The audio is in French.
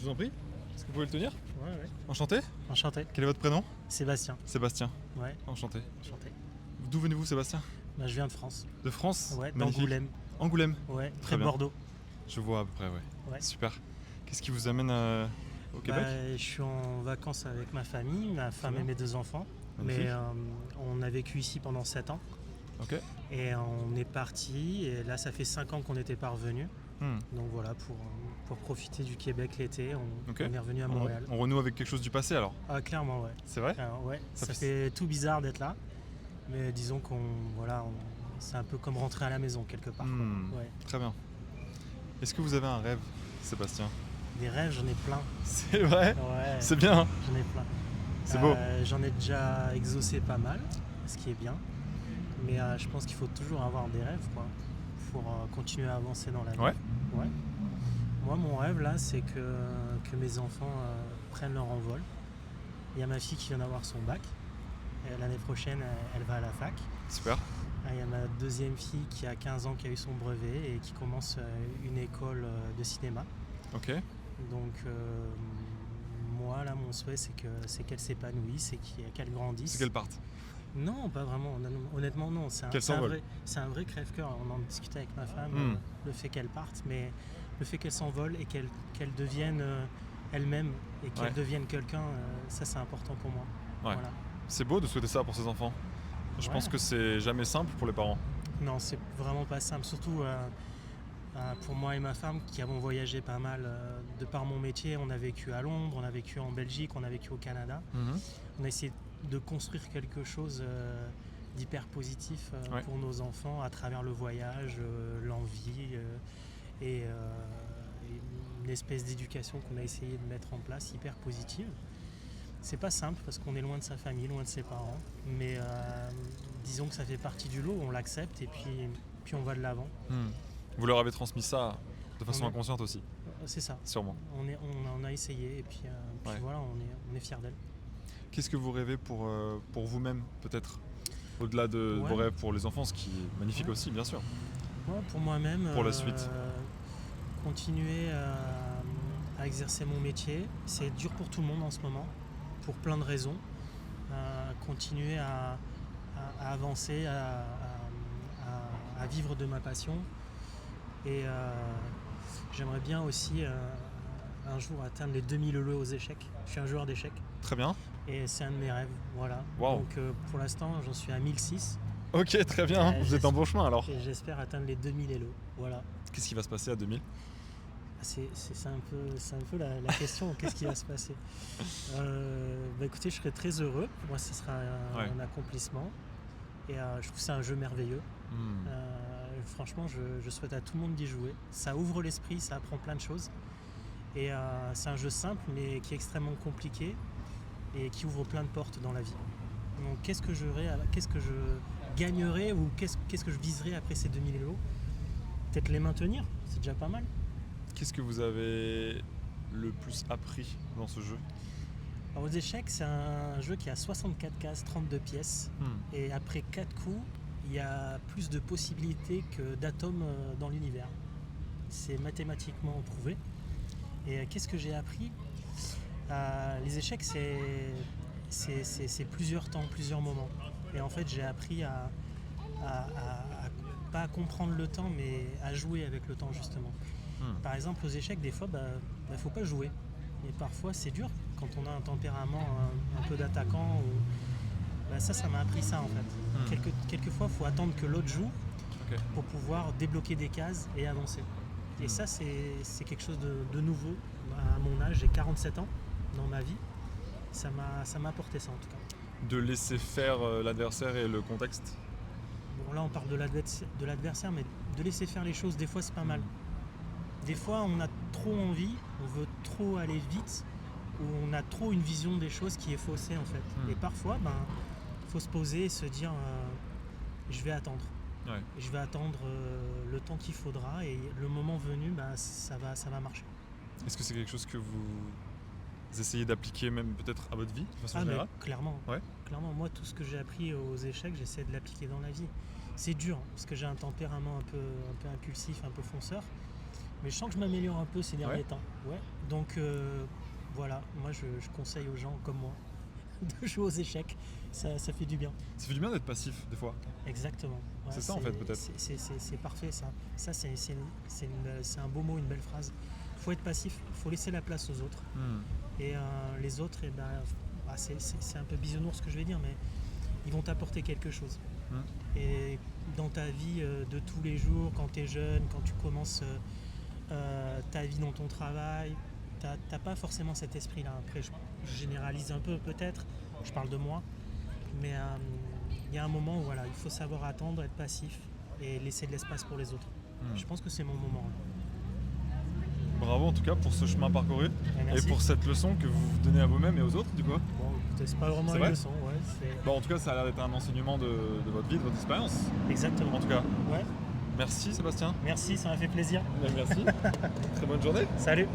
vous en prie. Est-ce que vous pouvez le tenir? Ouais, ouais. Enchanté. Enchanté. Quel est votre prénom? Sébastien. Sébastien. Ouais, Enchanté. enchanté. D'où venez-vous, Sébastien? Bah, je viens de France. De France? Ouais, Magnifique. d'Angoulême. Angoulême. Ouais, Très près de bien. Bordeaux. Je vois à peu près, ouais. Ouais. Super. Qu'est-ce qui vous amène au Québec? Je suis en vacances avec ma famille, ma femme bien. et mes 2 enfants. Magnifique. Mais on a vécu ici pendant 7 ans. Ok. Et on est parti. Et là, ça fait 5 ans qu'on n'était pas revenu. Donc voilà, pour profiter du Québec l'été, Ok. on est revenu à Montréal. On renoue avec quelque chose du passé alors? Ah, clairement, ouais. C'est vrai? Alors, ouais, Ça ça fait- fait tout bizarre d'être là. Mais disons c'est un peu comme rentrer à la maison quelque part. quoi. Ouais. Très bien. Est-ce que vous avez un rêve, Sébastien? Des rêves, j'en ai plein. C'est vrai? Ouais, C'est bien, hein? j'en ai plein. C'est beau. J'en ai déjà exaucé pas mal, ce qui est bien. Mais je pense qu'il faut toujours avoir des rêves, quoi, pour continuer à avancer dans la vie. Ouais. Ouais. Moi, mon rêve, là, c'est que mes enfants prennent leur envol. Il y a ma fille qui vient d'avoir son bac. Et l'année prochaine, elle va à la fac. Super. Il y a ma deuxième fille qui a 15 ans, qui a eu son brevet et qui commence une école de cinéma. Ok. Donc moi là mon souhait c'est qu'elle s'épanouisse et qu'elle grandisse. C'est qu'elle parte. Non, pas vraiment, non, honnêtement non, Qu'elle s'envole. c'est un vrai crève-cœur. On en discutait avec ma femme, le fait qu'elle parte, mais le fait qu'elle s'envole et qu'elle devienne elle-même et qu'elle Ouais. devienne quelqu'un, ça c'est important pour moi. Ouais. Voilà. C'est beau de souhaiter ça pour ses enfants. Je Ouais. pense que c'est jamais simple pour les parents. Non, c'est vraiment pas simple, surtout pour moi et ma femme qui avons voyagé pas mal de par mon métier. On a vécu à Londres, on a vécu en Belgique, on a vécu au Canada. On a essayé de construire quelque chose d'hyper positif Ouais. pour nos enfants à travers le voyage, l'envie et une espèce d'éducation qu'on a essayé de mettre en place hyper positive. C'est pas simple parce qu'on est loin de sa famille, loin de ses parents, mais disons que ça fait partie du lot, on l'accepte et puis on va de l'avant. Vous leur avez transmis ça de façon On est- inconsciente aussi, C'est ça. sûrement. On a essayé et puis Ouais. voilà, on est fiers d'elle. Qu'est-ce que vous rêvez pour vous-même, peut-être? Au-delà de Ouais. vos rêves pour les enfants, ce qui est magnifique Ouais. aussi, bien sûr. Moi, pour moi-même, Pour la suite. continuer à exercer mon métier. C'est dur pour tout le monde en ce moment, pour plein de raisons. Continuer à avancer, à vivre de ma passion. Et j'aimerais bien aussi un jour atteindre les 2000 ELO aux échecs. Je suis un joueur d'échecs Très bien. et c'est un de mes rêves. Voilà. Wow. Donc pour l'instant, j'en suis à 1006 Ok, très bien. Vous êtes en bon chemin alors. et j'espère atteindre les 2000 ELO. Voilà. Qu'est-ce qui va se passer à 2000? C'est un peu la question, qu'est-ce qui va se passer? Écoutez, je serais très heureux. Pour moi, ce sera un accomplissement. Et je trouve que c'est un jeu merveilleux. Franchement, je souhaite à tout le monde d'y jouer. Ça ouvre l'esprit, ça apprend plein de choses. Et c'est un jeu simple, mais qui est extrêmement compliqué et qui ouvre plein de portes dans la vie. Donc, qu'est-ce que je gagnerais ou qu'est-ce que je viserais après ces 2000 ELO? Peut-être les maintenir, c'est déjà pas mal. Qu'est-ce que vous avez le plus appris dans ce jeu? Alors, aux échecs, c'est un jeu qui a 64 cases, 32 pièces. Et après 4 coups, il y a plus de possibilités que d'atomes dans l'univers. C'est mathématiquement prouvé. Et qu'est-ce que j'ai appris? Les échecs, c'est plusieurs temps, plusieurs moments. Et en fait, j'ai appris à pas à comprendre le temps, mais à jouer avec le temps, justement. Par exemple, aux échecs, des fois, faut pas jouer. Et parfois, c'est dur quand on a un tempérament un peu d'attaquant. Ça m'a appris ça, en fait. Quelquefois, il faut attendre que l'autre joue pour pouvoir débloquer des cases et avancer. Et ça, c'est quelque chose de nouveau. À mon âge, j'ai 47 ans dans ma vie. Ça m'a apporté ça, en tout cas. De laisser faire l'adversaire et le contexte? Bon, là, on parle de l'adversaire, mais de laisser faire les choses, des fois, c'est pas mal. Des fois, on a trop envie, on veut trop aller vite, ou on a trop une vision des choses qui est faussée, en fait. Et parfois, faut se poser et se dire je vais attendre. Ouais. Je vais attendre le temps qu'il faudra et le moment venu, ça va marcher. Est-ce que c'est quelque chose que vous essayez d'appliquer même peut-être à votre vie de façon générale? Clairement. Ouais. Clairement, moi, tout ce que j'ai appris aux échecs, j'essaie de l'appliquer dans la vie. C'est dur, parce que j'ai un tempérament un peu impulsif, un peu fonceur. Mais je sens que je m'améliore un peu ces derniers Ouais. temps. Ouais. Donc voilà, moi je conseille aux gens comme moi de jouer aux échecs. Ça fait du bien. Ça fait du bien d'être passif des fois. Exactement. Ouais, C'est ça, en fait, peut-être. C'est parfait ça. Ça c'est un beau mot, une belle phrase. Il faut être passif, il faut laisser la place aux autres. Et les autres, eh ben, c'est un peu bisounours ce que je vais dire, mais ils vont t'apporter quelque chose. Et dans ta vie de tous les jours, quand tu es jeune, quand tu commences ta vie dans ton travail, t'as pas forcément cet esprit-là. Après, je généralise un peu peut-être, je parle de moi, mais il y a un moment où voilà, il faut savoir attendre, être passif et laisser de l'espace pour les autres. Je pense que c'est mon moment. Bravo en tout cas pour ce chemin parcouru Merci. et pour cette leçon que vous vous donnez à vous-même et aux autres du coup. Bon, écoutez, c'est pas vraiment C'est une vrai leçon, ouais, Bon, en tout cas ça a l'air d'être un enseignement de votre vie, de votre expérience. exactement. En tout cas, Ouais. merci Sébastien. Merci, ça m'a fait plaisir. Merci. Très bonne journée. Salut.